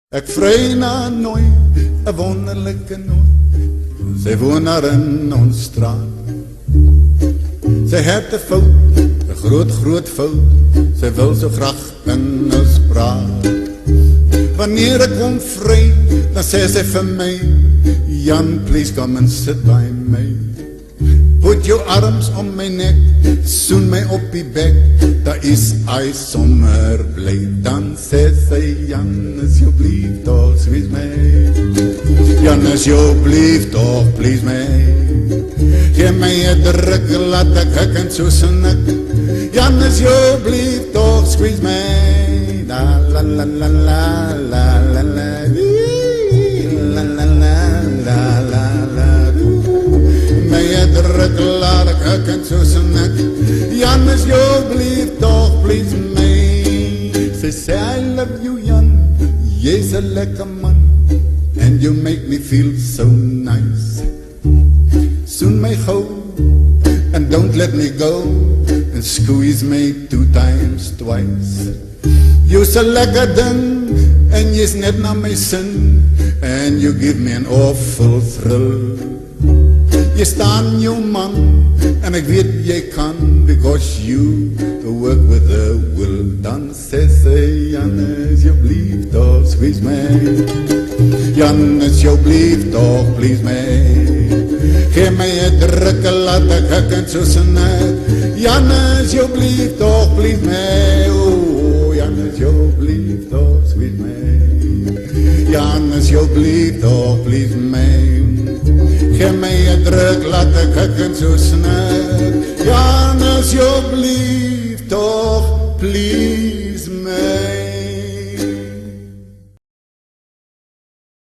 Ek vry na nooi, 'n wonderlike nooi. Sy woon daar in ons straat. Sy het 'n fout, 'n groot fout. Sy wil so graag in ons praat. Wanneer ek kom vry, dan sê sy vir my, Jan, please come and sit by me. Put your arms om my nek, soen my op die bek, daar is hy sommer bly. Dan sê sy, Jan, asjeblief toch, squeeze my. Jan, asjeblief toch, please my. Geef my 'n druk, laat ek en so snik. Jan, asjeblief toch, squeeze my. La la la la la la la la la la la la la. My druk, laat ek en so snik. Jan, asjeblief toch, please my. Sy sê, I love you, Jan, jy's 'n lekker man, and you make me feel so nice. Soon my gou, and don't let me go, and squeeze me 2 times twice. You's 'n lekker ding, en jy's net na my sin, and you give me an awful thrill. Jy staan jou man, en ek weet jy kan, because you work with a will. Dan sê sy, Jan, asjeblief toch, squeeze my. Jan, asjeblief toch, please my. Geef my 'n druk, laat ek en so snik. Jan, asjeblief toch, please my. Oh, Jan, asjeblief toch, squeeze my. Jan, asjeblief toch, please my. Geef my 'n druk, laat ek en so snik. Jan, asjeblief toch, please me.